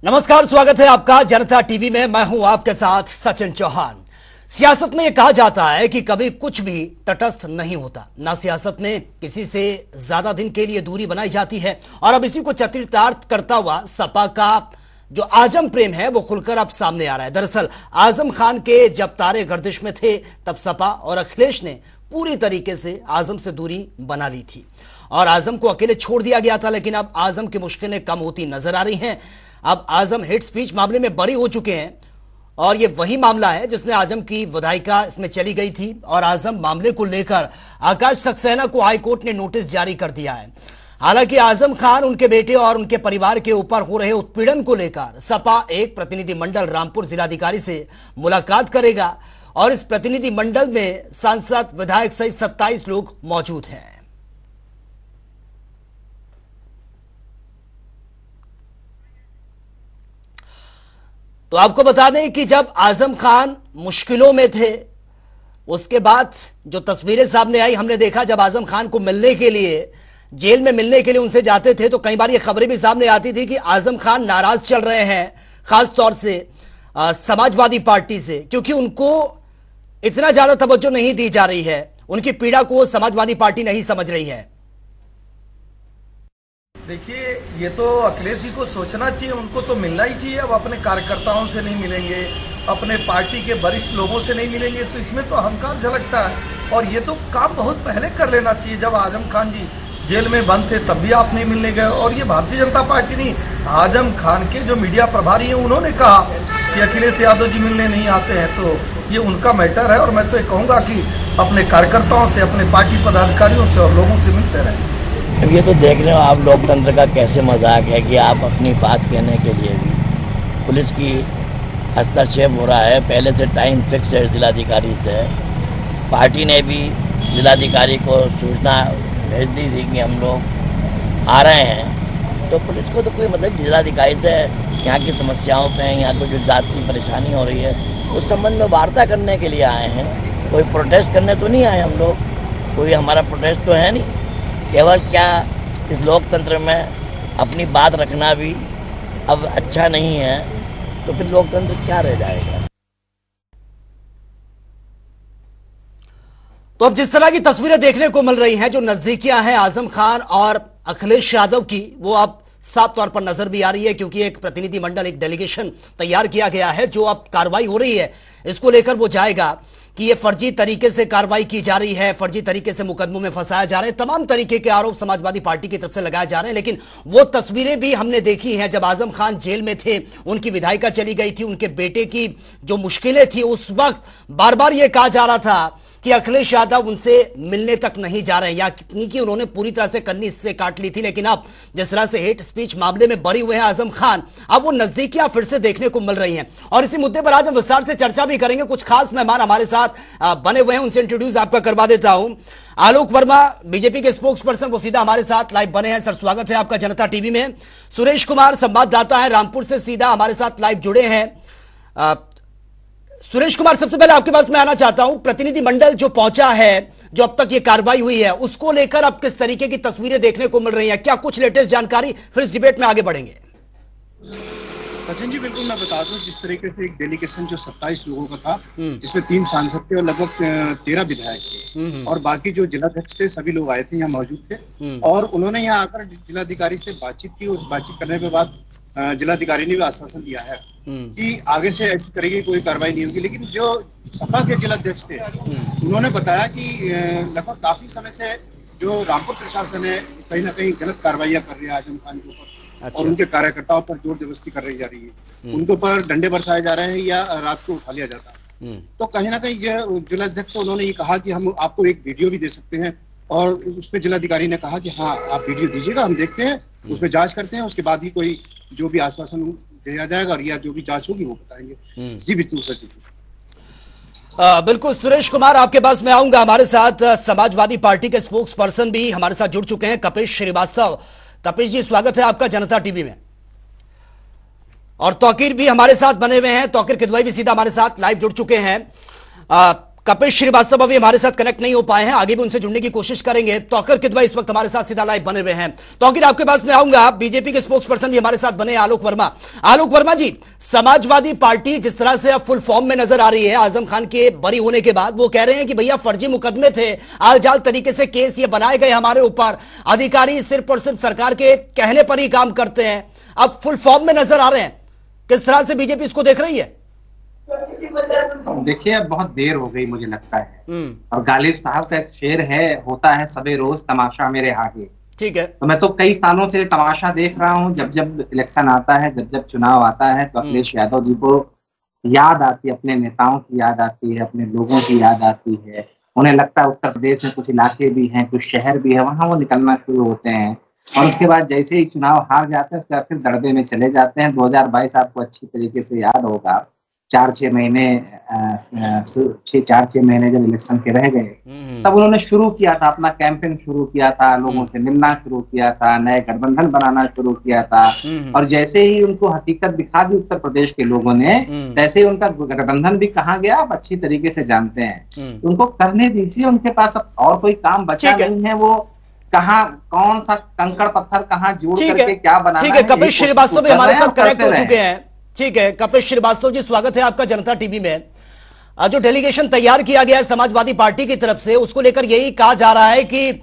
नमस्कार, स्वागत है आपका जनता टीवी में। मैं हूं आपके साथ सचिन चौहान। सियासत में यह कहा जाता है कि कभी कुछ भी तटस्थ नहीं होता। ना सियासत में किसी से ज्यादा दिन के लिए दूरी बनाई जाती है और अब इसी को चरितार्थ करता हुआ सपा का जो आजम प्रेम है वो खुलकर अब सामने आ रहा है। दरअसल आजम खान के जब तारे गर्दिश में थे तब सपा और अखिलेश ने पूरी तरीके से आजम से दूरी बना ली थी और आजम को अकेले छोड़ दिया गया था। लेकिन अब आजम की मुश्किलें कम होती नजर आ रही हैं। अब आजम हेट स्पीच मामले में बरी हो चुके हैं और यह वही मामला है जिसने आजम की विधायिका इसमें चली गई थी और आजम मामले को लेकर आकाश सक्सेना को हाईकोर्ट ने नोटिस जारी कर दिया है। हालांकि आजम खान, उनके बेटे और उनके परिवार के ऊपर हो रहे उत्पीड़न को लेकर सपा एक प्रतिनिधिमंडल रामपुर जिलाधिकारी से मुलाकात करेगा और इस प्रतिनिधिमंडल में सांसद, विधायक सहित 27 लोग मौजूद हैं। तो आपको बता दें कि जब आजम खान मुश्किलों में थे उसके बाद जो तस्वीरें सामने आई, हमने देखा जब आजम खान को मिलने के लिए, जेल में मिलने के लिए उनसे जाते थे तो कई बार ये खबरें भी सामने आती थी कि आजम खान नाराज चल रहे हैं, खास तौर से समाजवादी पार्टी से, क्योंकि उनको इतना ज्यादा तवज्जो नहीं दी जा रही है। उनकी पीड़ा को समाजवादी पार्टी नहीं समझ रही है। देखिए, ये तो अखिलेश जी को सोचना चाहिए, उनको तो मिलना ही चाहिए। अब अपने कार्यकर्ताओं से नहीं मिलेंगे, अपने पार्टी के वरिष्ठ लोगों से नहीं मिलेंगे तो इसमें तो अहंकार झलकता है। और ये तो काम बहुत पहले कर लेना चाहिए। जब आजम खान जी जेल में बंद थे तब भी आप नहीं मिलने गए। और ये भारतीय जनता पार्टी नहीं, आजम खान के जो मीडिया प्रभारी हैं उन्होंने कहा कि अखिलेश यादव जी मिलने नहीं आते हैं, तो ये उनका मैटर है। और मैं तो ये कहूँगा कि अपने कार्यकर्ताओं से, अपने पार्टी पदाधिकारियों से और लोगों से मिलते रहें। अब ये तो देख रहे हो आप, लोकतंत्र का कैसे मजाक है कि आप अपनी बात कहने के लिए भी पुलिस की हस्तक्षेप हो रहा है। पहले से टाइम फिक्स है जिलाधिकारी से। पार्टी ने भी जिलाधिकारी को सूचना भेज दी थी कि हम लोग आ रहे हैं, तो पुलिस को तो कोई मतलब जिलाधिकारी से यहाँ की समस्याओं पे, यहाँ को जो जात की परेशानी हो रही है उस संबंध में वार्ता करने के लिए आए हैं। कोई प्रोटेस्ट करने तो नहीं आए हम लोग, कोई हमारा प्रोटेस्ट तो है नहीं। केवल क्या इस लोकतंत्र में अपनी बात रखना भी अब अच्छा नहीं है, तो फिर लोकतंत्र क्या रह जाएगा। तो अब जिस तरह की तस्वीरें देखने को मिल रही हैं, जो नजदीकियां हैं आजम खान और अखिलेश यादव की, वो अब साफ तौर पर नजर भी आ रही है, क्योंकि एक प्रतिनिधिमंडल, एक डेलीगेशन तैयार किया गया है। जो अब कार्रवाई हो रही है इसको लेकर वो जाएगा कि ये फर्जी तरीके से कार्रवाई की जा रही है, फर्जी तरीके से मुकदमों में फंसाया जा रहा है, तमाम तरीके के आरोप समाजवादी पार्टी की तरफ से लगाए जा रहे हैं। लेकिन वो तस्वीरें भी हमने देखी हैं जब आजम खान जेल में थे, उनकी विधायिका चली गई थी, उनके बेटे की जो मुश्किलें थी, उस वक्त बार बार ये कहा जा रहा था कि अखिलेश यादव उनसे मिलने तक नहीं जा रहे हैं, या कितनी की उन्होंने पूरी तरह से कन्नी इससे काट ली थी। लेकिन अब जिस तरह से हेट स्पीच मामले में बरी हुए हैं आजम खान, अब वो नजदीकियां फिर से देखने को मिल रही हैं। और इसी मुद्दे पर आज हम विस्तार से चर्चा भी करेंगे। कुछ खास मेहमान हमारे साथ बने हुए हैं, उनसे इंट्रोड्यूस आपका करवा देता हूं। आलोक वर्मा, बीजेपी के स्पोक्स पर्सन, वो सीधा हमारे साथ लाइव बने हैं। सर, स्वागत है आपका जनता टीवी में। सुरेश कुमार, संवाददाता है रामपुर से, सीधा हमारे साथ लाइव जुड़े हैं। सुरेश कुमार, सबसे पहले आपके पास मैं आना चाहता हूं, प्रतिनिधिमंडल जो पहुंचा है, जो अब तक ये कार्रवाई हुई है, उसको लेकर अब किस तरीके की तस्वीरें देखने को मिल रही हैं? क्या कुछ लेटेस्ट जानकारी, फिर इस डिबेट में आगे बढ़ेंगे। सचिन जी, बिल्कुल मैं बता दूं, जिस तरीके से एक डेलीगेशन जो 27 लोगों का था, जिसमें 3 सांसद थे और लगभग 13 विधायक थे और बाकी जो जिलाध्यक्ष थे सभी लोग आए थे, यहाँ मौजूद थे। और उन्होंने यहाँ आकर जिलाधिकारी से बातचीत की। उस बातचीत करने के बाद जिलाधिकारी ने भी आश्वासन दिया है कि आगे से ऐसी तरह की कोई कार्रवाई नहीं होगी। लेकिन जो सपा के जिलाध्यक्ष थे उन्होंने बताया कि लगभग काफी समय से जो रामपुर प्रशासन है कहीं ना कहीं गलत कार्रवाइयां कर रही है आजम खान के ऊपर। अच्छा। और उनके कार्यकर्ताओं पर जोर जबरदस्ती कर रही जा रही है, उनके ऊपर डंडे बरसाए जा रहे हैं या रात को उठा लिया जाता है। तो कहीं ना कहीं ये जिलाध्यक्ष उन्होंने ये कहा कि हम आपको एक वीडियो भी दे सकते हैं, और उस पर जिलाधिकारी ने कहा कि हाँ आप वीडियो दीजिएगा, हम देखते हैं, उस पर जांच करते हैं, उसके बाद ही कोई जो भी आश्वासन दिया जाएगा और या जो भी जांच होगी वो बताएंगे। जी बिल्कुल सर। बिल्कुल सुरेश कुमार, आपके पास मैं आऊंगा। हमारे साथ समाजवादी पार्टी के स्पोक्स पर्सन भी हमारे साथ जुड़ चुके हैं, कपिश श्रीवास्तव। कपिश जी, स्वागत है आपका जनता टीवी में। और तौकीर भी हमारे साथ बने हुए हैं, तौकीर किदवई भी सीधा हमारे साथ लाइव जुड़ चुके हैं। कपिल श्रीवास्तव अभी हमारे साथ कनेक्ट नहीं हो पाए हैं, आगे भी उनसे जुड़ने की कोशिश करेंगे। तौकीर किदवई इस वक्त हमारे साथ सीधा लाइव बने हुए हैं। तौकीर, आपके पास में आऊंगा। बीजेपी के स्पोक्स पर्सन भी हमारे साथ बने आलोक वर्मा। आलोक वर्मा जी, समाजवादी पार्टी जिस तरह से अब फुल फॉर्म में नजर आ रही है आजम खान के बरी होने के बाद, वो कह रहे हैं कि भैया फर्जी मुकदमे थे, आलजाल तरीके से केस ये बनाए गए हमारे ऊपर, अधिकारी सिर्फ और सिर्फ सरकार के कहने पर ही काम करते हैं, अब फुल फॉर्म में नजर आ रहे हैं। किस तरह से बीजेपी इसको देख रही है? देखिए, अब बहुत देर हो गई मुझे लगता है। और गालिब साहब का एक शेर है, होता है सबे रोज तमाशा मेरे आगे। ठीक है। तो मैं तो कई सालों से तमाशा देख रहा हूँ। जब जब इलेक्शन आता है, जब जब चुनाव आता है, तो अखिलेश यादव जी को याद आती है, अपने नेताओं की याद आती है, अपने लोगों की याद आती है। उन्हें लगता है उत्तर प्रदेश में कुछ इलाके भी हैं, कुछ शहर भी है, वहां वो निकलना शुरू होते हैं। और उसके बाद जैसे ही चुनाव हार जाते हैं, उसके बाद फिर दड़बे में चले जाते हैं। 2022 आपको अच्छी तरीके से याद होगा, 4-6 महीने जब इलेक्शन के रह गए, तब उन्होंने शुरू किया था, अपना कैंपेन शुरू किया था, लोगों से मिलना शुरू किया था, नए गठबंधन बनाना शुरू किया था। और जैसे ही उनको हकीकत दिखा दी उत्तर प्रदेश के लोगों ने, तैसे ही उनका गठबंधन भी कहाँ गया आप अच्छी तरीके से जानते हैं। उनको करने दीजिए, उनके पास अब और कोई काम बचा नहीं है। वो कहाँ, कौन सा कंकड़ पत्थर कहाँ जोड़ करके क्या बनाना है। ठीक है, कपिल श्रीवास्तव भी हमारे साथ कनेक्ट हो चुके हैं। ठीक है, कपिल श्रीवास्तव जी, स्वागत है आपका जनता टीवी में। जो डेलीगेशन तैयार किया गया है समाजवादी पार्टी की तरफ से, उसको लेकर यही कहा जा रहा है कि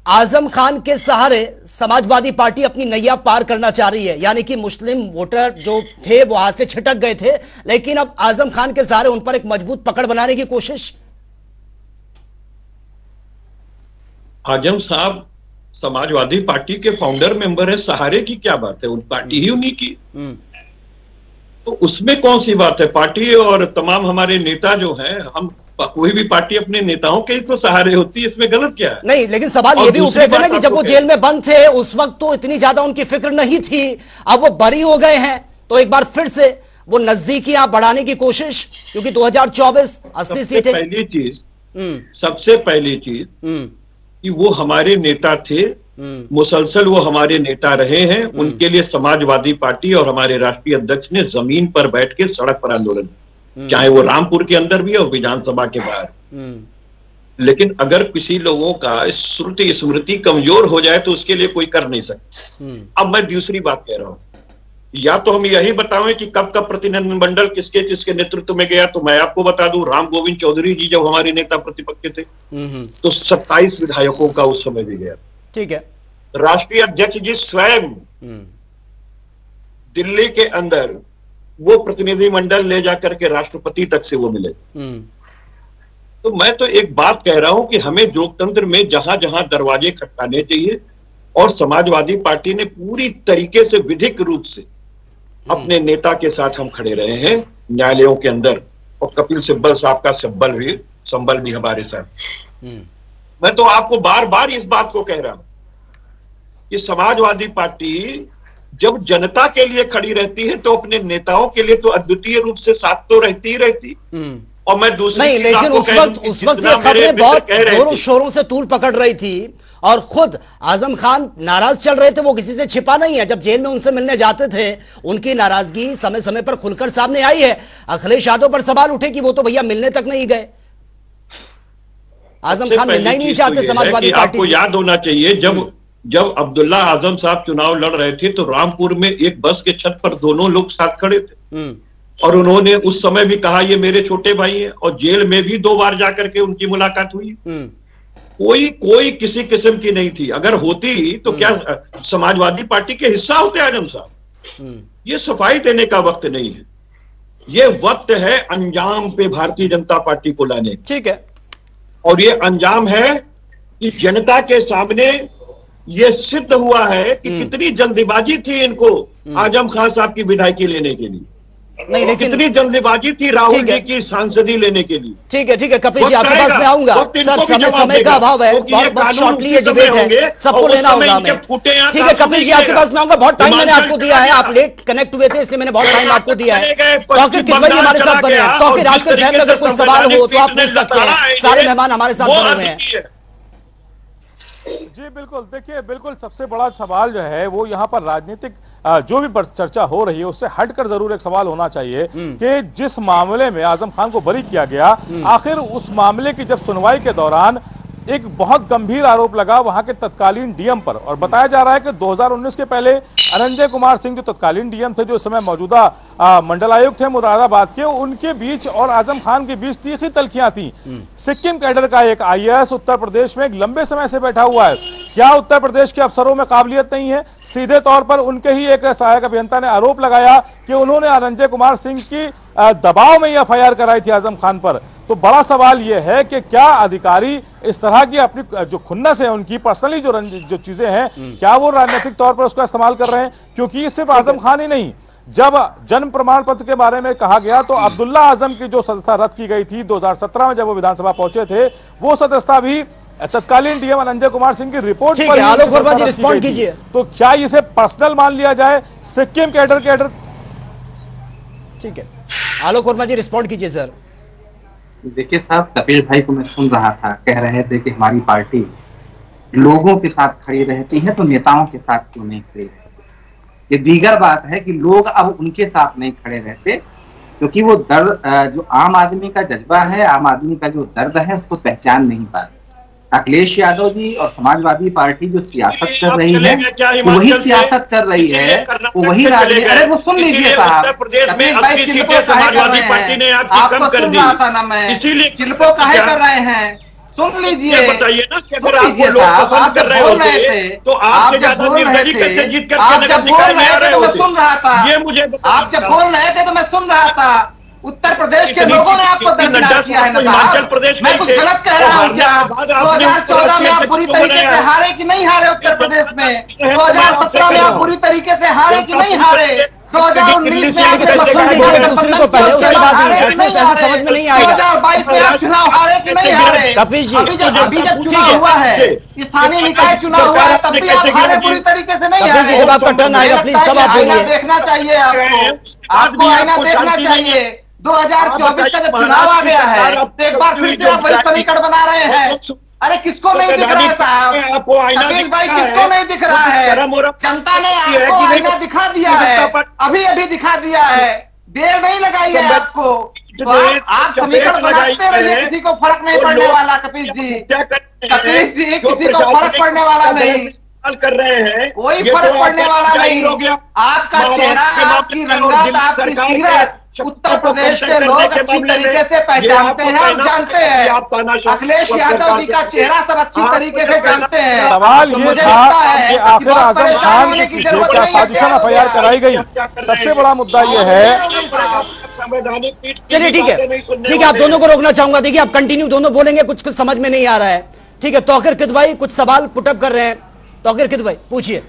आजम खान के सहारे समाजवादी पार्टी अपनी नैया पार करना चाह रही है, यानी कि मुस्लिम वोटर जो थे वो हाथ से छिटक गए थे, लेकिन अब आजम खान के सहारे उन पर एक मजबूत पकड़ बनाने की कोशिश। आजम साहब समाजवादी पार्टी के फाउंडर मेंबर है, सहारे की क्या बात है, उन पार्टी ही उन्हीं की, तो उसमें कौन सी बात है। पार्टी और तमाम हमारे नेता जो हैं, हम कोई भी पार्टी अपने नेताओं के ही तो सहारे होती है, इसमें गलत क्या है। नहीं, लेकिन सवाल ये भी उठ रहे थे ना कि जब वो जेल में बंद थे उस वक्त तो इतनी ज्यादा उनकी फिक्र नहीं थी, अब वो बरी हो गए हैं तो एक बार फिर से वो नजदीकियां बढ़ाने की कोशिश, क्योंकि 2024 80 सीटें। सबसे पहली चीज कि वो हमारे नेता थे, मुसलसल वो हमारे नेता रहे हैं। उनके लिए समाजवादी पार्टी और हमारे राष्ट्रीय अध्यक्ष ने जमीन पर बैठ के सड़क पर आंदोलन, चाहे वो रामपुर के अंदर भी और विधानसभा के बाहर। लेकिन अगर किसी लोगों का श्रुति स्मृति कमजोर हो जाए तो उसके लिए कोई कर नहीं सकता। अब मैं दूसरी बात कह रहा हूं, या तो हम यही बताएं कि कब कब प्रतिनिधिमंडल किसके किसके नेतृत्व में गया, तो मैं आपको बता दूं, राम गोविंद चौधरी जी जब हमारे नेता प्रतिपक्ष थे तो 27 विधायकों का उस समय भी गया। ठीक है। राष्ट्रीय अध्यक्ष जी स्वयं दिल्ली के अंदर वो प्रतिनिधिमंडल ले जाकर के राष्ट्रपति तक से वो मिले। तो मैं तो एक बात कह रहा हूं कि हमें लोकतंत्र में जहां जहां दरवाजे खटकाने चाहिए, और समाजवादी पार्टी ने पूरी तरीके से विधिक रूप से अपने नेता के साथ हम खड़े रहे हैं न्यायालयों के अंदर, और कपिल सिब्बल साहब का संबल भी हमारे साथ। मैं तो आपको बार बार इस बात को कह रहा हूं कि समाजवादी पार्टी जब जनता के लिए खड़ी रहती है तो अपने नेताओं के लिए तो अद्वितीय रूप से साथ तो रहती ही रहती। और मैं दूसरी नहीं, लेकिन उस वक्त ये खबरें बहुत जोरों शोरों से तूल पकड़ रही थी, और खुद आजम खान नाराज चल रहे थे, वो किसी से छिपा नहीं है। जब जेल में उनसे मिलने जाते थे उनकी नाराजगी समय समय पर खुलकर सामने आई है। अखिलेश यादव पर सवाल उठे कि वो तो भैया मिलने तक नहीं गए। आजम खान मिलना ही नहीं चाहते समाजवादी पार्टी। आपको याद होना चाहिए, जब अब्दुल्ला आजम साहब चुनाव लड़ रहे थे तो रामपुर में एक बस के छत पर दोनों लोग साथ खड़े थे, और उन्होंने उस समय भी कहा ये मेरे छोटे भाई हैं, और जेल में भी 2 बार जाकर के उनकी मुलाकात हुई। कोई किसी किस्म की नहीं थी। अगर होती तो क्या समाजवादी पार्टी के हिस्सा होते आजम साहब? ये सफाई देने का वक्त नहीं है, ये वक्त है अंजाम पे भारतीय जनता पार्टी को लाने। ठीक है। और ये अंजाम है कि जनता के सामने ये सिद्ध हुआ है कि कितनी जल्दीबाजी थी इनको आजम खान साहब की विधायकी लेने के लिए। नहीं, लेकिन कितनी जल्दीबाजी थी राहुल जी की सांसदी लेने के लिए। ठीक है कपिल जी, आपके पास में आऊंगा। सर, समय का अभाव है, बहुत शॉर्टली ये डिबेट है, सबको लेना होगा हमें। ठीक है कपिल जी, आपके पास में आऊंगा। बहुत टाइम मैंने आपको दिया है, आप लेट कनेक्ट हुए थे इसलिए मैंने बहुत टाइम आपको दिया है। तौकीर किदवई हमारे साथ बने हैं। तौकीर, आपके जहन में अगर कोई सवाल हो तो आप पूछ सकते हैं, सारे मेहमान हमारे साथ बने हुए हैं। जी बिल्कुल, देखिए बिल्कुल सबसे बड़ा सवाल जो है वो यहाँ पर राजनीतिक जो भी चर्चा हो रही है उससे हटकर जरूर एक सवाल होना चाहिए कि जिस मामले में आजम खान को बरी किया गया, आखिर उस मामले की जब सुनवाई के दौरान एक बहुत गंभीर आरोप लगा वहां के तत्कालीन डीएम पर, और बताया जा रहा है कि 2019 के पहले अनंजय कुमार सिंह जो तत्कालीन डीएम थे, जो इस समय मौजूदा मंडलायुक्त थे मुरादाबाद के, उनके बीच और आजम खान के बीच तीखी तलखियां थी। सिक्किम कैडर का एक आईएएस उत्तर प्रदेश में एक लंबे समय से बैठा हुआ है। क्या उत्तर प्रदेश के अफसरों में काबिलियत नहीं है? सीधे तौर पर उनके ही एक सहायक अभियंता ने आरोप लगाया कि उन्होंने अनंजय कुमार सिंह की दबाव में एफआईआर कराई थी आजम खान पर। तो बड़ा सवाल यह है कि क्या अधिकारी इस तरह की अपनी जो खुन्नस है, उनकी पर्सनली जो चीजें हैं, क्या वो राजनीतिक तौर पर उसका इस्तेमाल कर रहे हैं? क्योंकि सिर्फ आजम खान ही नहीं, जब जन्म प्रमाण पत्र के बारे में कहा गया तो अब्दुल्ला आजम की जो सदस्यता रद्द की गई थी 2017 में जब वो विधानसभा पहुंचे थे, वो सदस्यता भी तत्कालीन डीएम अनंजय कुमार सिंह की रिपोर्ट पर आलोक वर्मा जी रिस्पॉन्ड कीजिए। तो क्या इसे पर्सनल मान लिया जाए? सिक्किम कैडर ठीक है, आलोक वर्मा जी रिस्पॉन्ड कीजिए सर। देखिए साहब, कपिल भाई को मैं सुन रहा था, कह रहे थे कि हमारी पार्टी लोगों के साथ खड़ी रहती है तो नेताओं के साथ क्यों नहीं खड़ी रहती। ये दीगर बात है कि लोग अब उनके साथ नहीं खड़े रहते क्योंकि वो दर्द, जो आम आदमी का जज्बा है, आम आदमी का जो दर्द है, उसको पहचान नहीं पाते। अखिलेश यादव जी और समाजवादी पार्टी जो सियासत कर रही है, वही सियासत कर रही है, वो वही राजनीति। अरे वो सुन लीजिए साहब, समाजवादी पार्टी ने आपको सुन रहा था ना मैं, चिल्पो काहे कर रहे हैं, सुन लीजिए, बताइए ना कि सुन लीजिए साहब, आप जब बोल रहे थे तो आप जब बोल रहे थे तो मैं सुन रहा था, ये मुझे आप जब बोल रहे थे तो मैं सुन रहा था। उत्तर प्रदेश के लोगों ने आपको दरकिनार किया है ना साहब, मैं कुछ गलत कह रहा हूँ क्या? 2014 में आप बुरी तरीके से हारे कि नहीं हारे उत्तर प्रदेश में? 2017 में आप बुरी तरीके से हारे कि नहीं हारे? 2019 में आप समझ में नहीं आएगा। 2022 में आप चुनाव हारे कि नहीं हारे? कपिल जी, अभी जब चुनाव हुआ है, स्थानीय निकाय चुनाव हुआ है, तब भी आप हारे बुरी तरीके से नहीं हारे। जब आपका टर्न आएगा प्लीज तब आप बोलिए। देखना चाहिए आपको आईना देखना चाहिए। 2024 का जब चुनाव आ गया है तो एक बार फिर से आप वही समीकरण बना रहे हैं। अरे किसको नहीं दिख रहा है साहब? कपिल भाई, किसको नहीं दिख रहा है? जनता ने आपको आईना दिखा दिया है, अभी अभी दिखा दिया है, देर नहीं लगाई है आपको। तो आप समीकरण बनाते रहिए, किसी को फर्क नहीं पड़ने वाला। कपिल जी, किसी को फर्क पड़ने वाला नहीं कर रहे हैं, कोई फर्क पड़ने वाला नहीं। आपका चेहरा, आपकी रंगत, आपकी सीरत उत्तर प्रदेश के लोग अच्छी तरीके से पहचानते हैं और जानते हैं। अखिलेश यादव जी का चेहरा सब अच्छी तरीके से जानते हैं। सवाल ये था कि आखिर आजम खान के पीछे क्या साजिशन एफआईआर कराई गई? सबसे बड़ा मुद्दा ये है। चलिए ठीक है, आप दोनों को रोकना चाहूंगा। देखिए आप कंटिन्यू दोनों बोलेंगे, कुछ समझ में नहीं आ रहा है। ठीक है, तौकीर किदवई कुछ सवाल पुटअप कर रहे हैं। तौकीर किदवई पूछिए।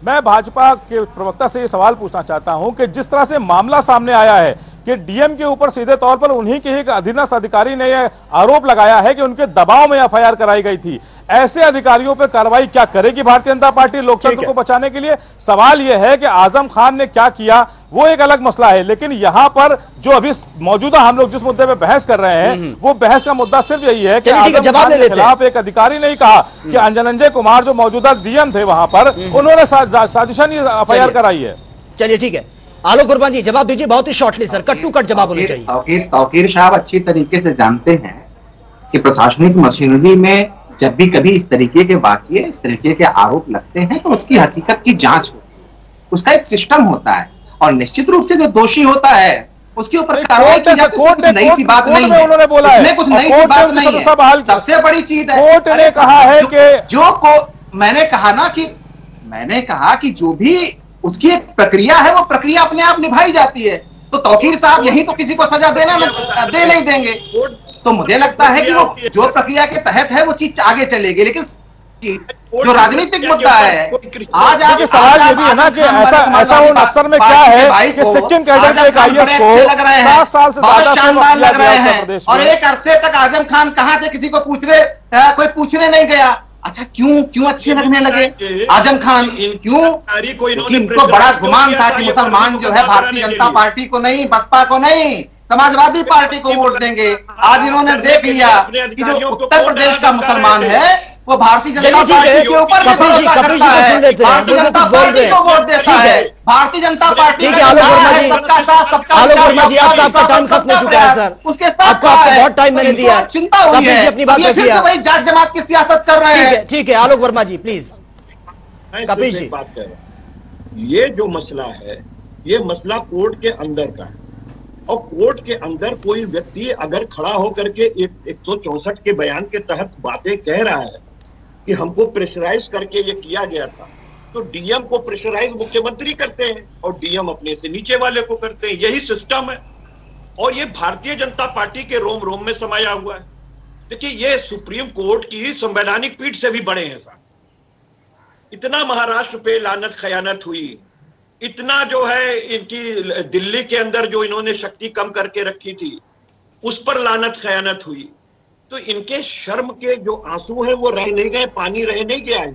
मैं भाजपा के प्रवक्ता से ये सवाल पूछना चाहता हूं कि जिस तरह से मामला सामने आया है कि डीएम के ऊपर सीधे तौर पर उन्हीं के एक अधीनस्थ अधिकारी ने यह आरोप लगाया है कि उनके दबाव में एफआईआर कराई गई थी, ऐसे अधिकारियों पर कार्रवाई क्या करेगी भारतीय जनता पार्टी लोकतंत्र को बचाने के लिए? सवाल यह है कि आजम खान ने क्या किया वो एक अलग मसला है, लेकिन यहां पर जो अभी मौजूदा हम लोग जिस मुद्दे पे बहस कर रहे हैं वो बहस का मुद्दा सिर्फ यही है कि आजम खान के खिलाफ एक अधिकारी ने कहा कि अंजनंजय कुमार जो मौजूदा डीएम थे वहां पर, उन्होंने साजिशन एफआईआर कराई है। चलिए ठीक है, आलोक वर्मा जी जवाब दीजिए, बहुत ही shortly sir, cut to cut जवाब होना चाहिए। तौकीर साहब अच्छी तरीके से जानते हैं कि प्रशासनिक मशीनरी में जब भी कभी इस तरीके के वाकये, इस तरीके के आरोप लगते हैं तो उसकी हकीकत की जांच होती है, उसका एक सिस्टम होता है और निश्चित रूप से जो दोषी होता है उसके ऊपर कार्रवाई की जाती है। नई सी बात नहीं है, उन्होंने बोला है कुछ नई सी बात नहीं है। सबसे बड़ी चीज है कोर्ट ने कहा है कि मैंने कहा कि जो भी उसकी एक प्रक्रिया है वो प्रक्रिया अपने आप निभाई जाती है। तो तौकीर साहब यही तो किसी को सजा दे नहीं देंगे। तो मुझे लगता है कि वो जो प्रक्रिया के तहत है वो चीज आगे चलेगी, लेकिन जो राजनीतिक मुद्दा है आज देखिए सवाल ये भी है ना कि ऐसा उन अफसर में क्या है कि सिक्किम कैडर के एक आईएएस को 7 साल से ज्यादा शानदार लग रहे हैं और एक अरसे तक आजम खान कहाँ थे किसी को कोई पूछने नहीं गया। अच्छा क्यों अच्छे लगने लगे आजम खान? क्यों? क्योंकि इनको बड़ा गुमान था कि मुसलमान जो है भारतीय जनता पार्टी को नहीं, बसपा को नहीं, समाजवादी पार्टी को वोट देंगे। आज इन्होंने देख लिया कि जो उत्तर प्रदेश का मुसलमान है वो भारतीय जनता पार्टी के ऊपर भरोसा करता है, भारतीय जनता पार्टी को वोट देता है, भारतीय जनता पार्टी सबका साथ सबका आपका टाइम खत्म हो चुका है सर, उसके साथ आपको बहुत टाइम मैंने दिया, चिंता हुई है, अपनी बात रखिए, वही जात जमात की सियासत कर रहे हैं। ठीक है आलोक वर्मा जी प्लीज। कपिल जी बात कर रहा हूं, ये जो मसला है ये मसला कोर्ट के अंदर का है, और कोर्ट के अंदर कोई व्यक्ति अगर खड़ा होकर के 164 के बयान के तहत बातें कह रहा है कि हमको प्रेशराइज करके ये किया गया था, तो डीएम को प्रेशराइज मुख्यमंत्री करते हैं और डीएम अपने से नीचे वाले को करते हैं, यही सिस्टम है। और ये भारतीय जनता पार्टी के रोम रोम में समाया हुआ है। देखिए ये सुप्रीम कोर्ट की संवैधानिक पीठ से भी बड़े हैं साहब। इतना महाराष्ट्र पे लानत खयानत हुई, इतना जो है इनकी दिल्ली के अंदर जो इन्होंने शक्ति कम करके रखी थी उस पर लानत खयानत हुई, तो इनके शर्म के जो आंसू हैं वो रह नहीं गए, पानी रह नहीं गया है।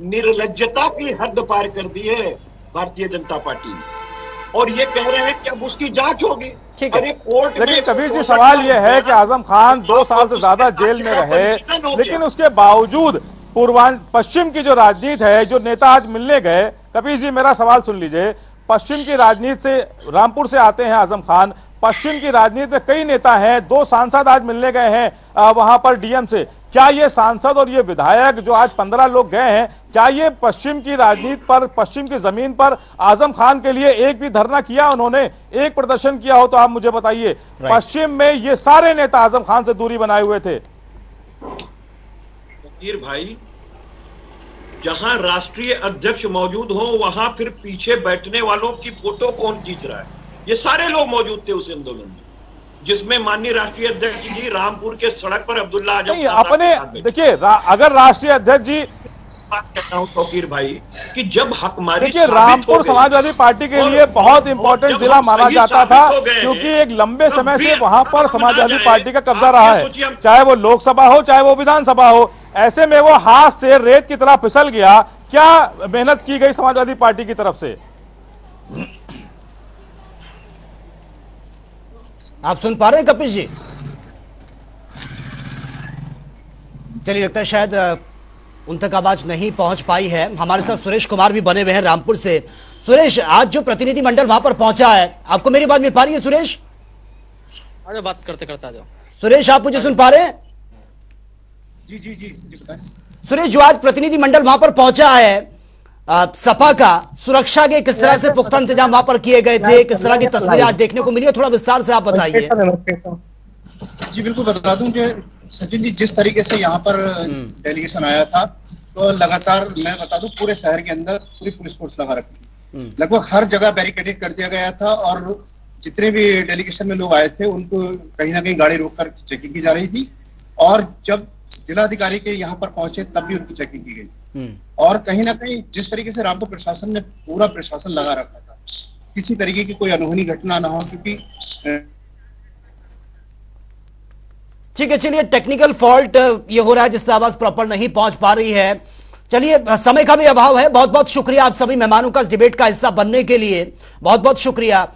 निर्लज्जता की हद पार कर दी है भारतीय जनता पार्टी ने, और ये कह रहे हैं कि अब उसकी जांच होगी। अरे कोर्ट में लेकिन कबीर जी सवाल यह है कि आजम खान 2 साल से ज्यादा जेल में रहे, लेकिन उसके बावजूद पश्चिम की जो राजनीति है, जो नेता आज मिलने गए, कबीर जी मेरा सवाल सुन लीजिए, पश्चिम की राजनीति से रामपुर से आते हैं आजम खान, पश्चिम की राजनीति में कई नेता हैं, 2 सांसद आज मिलने गए हैं वहां पर डीएम से। क्या ये सांसद और ये विधायक जो आज 15 लोग गए हैं, क्या ये पश्चिम की राजनीति पर, पश्चिम की जमीन पर आजम खान के लिए एक भी धरना किया उन्होंने, एक प्रदर्शन किया हो तो आप मुझे बताइए। पश्चिम में ये सारे नेता आजम खान से दूरी बनाए हुए थे। भाई जहां राष्ट्रीय अध्यक्ष मौजूद हो वहां फिर पीछे बैठने वालों की फोटो कौन खींच रहा है? ये सारे लोग मौजूद थे उस आंदोलन में, जिसमें माननीय राष्ट्रीय अध्यक्ष जी रामपुर के सड़क पर अब्दुल्ला आजम अपने देखिए अगर राष्ट्रीय अध्यक्ष जी बात कहता हूं तौकीर भाई कि जब हकमारी, देखिए रामपुर समाजवादी पार्टी के लिए बहुत इंपॉर्टेंट जिला माना जाता था, क्योंकि एक लंबे समय से वहां पर समाजवादी पार्टी का कब्जा रहा है, चाहे वो लोकसभा हो चाहे वो विधानसभा हो। ऐसे में वो हाथ से रेत की तरह फिसल गया, क्या मेहनत की गई समाजवादी पार्टी की तरफ से? आप सुन पा रहे हैं कपिल जी? चलिए लगता है शायद उन तक आवाज नहीं पहुंच पाई है। हमारे साथ सुरेश कुमार भी बने हुए हैं रामपुर से। सुरेश, आज जो प्रतिनिधि मंडल वहां पर पहुंचा है, आपको मेरी बात मिल पा रही है सुरेश? अरे बात करते करते आ जाओ। सुरेश आप मुझे सुन पा रहे हैं? जी बताएं। सुरेश, जो आज प्रतिनिधि मंडल वहां पर पहुंचा है सपा का, सुरक्षा के किस तरह से पुख्ता इंतजाम वहां पर किए गए थे, किस तरह की तस्वीरें आज देखने को मिली है, थोड़ा विस्तार से आप बताइए। जी बिल्कुल बता दूं कि सचिन जी जिस तरीके से यहाँ पर डेलीगेशन आया था, तो लगातार मैं बता दूं पूरे शहर के अंदर पूरी पुलिस फोर्स लगा रखी, लगभग हर जगह बैरिकेडेड कर दिया गया था, और जितने भी डेलीगेशन में लोग आए थे उनको कहीं ना कहीं गाड़ी रोककर चेकिंग की जा रही थी, और जब जिलाधिकारी के यहाँ पर पहुंचे तब भी उनकी चेकिंग की गई। और कहीं ना कहीं जिस तरीके से रामपुर प्रशासन ने पूरा प्रशासन लगा रखा था, किसी तरीके की कोई अनहोनी घटना ना हो, क्योंकि ठीक है, चलिए टेक्निकल फॉल्ट ये हो रहा है जिससे आवाज प्रॉपर नहीं पहुंच पा रही है। चलिए समय का भी अभाव है। बहुत बहुत शुक्रिया आप सभी मेहमानों का इस डिबेट का हिस्सा बनने के लिए, बहुत बहुत शुक्रिया।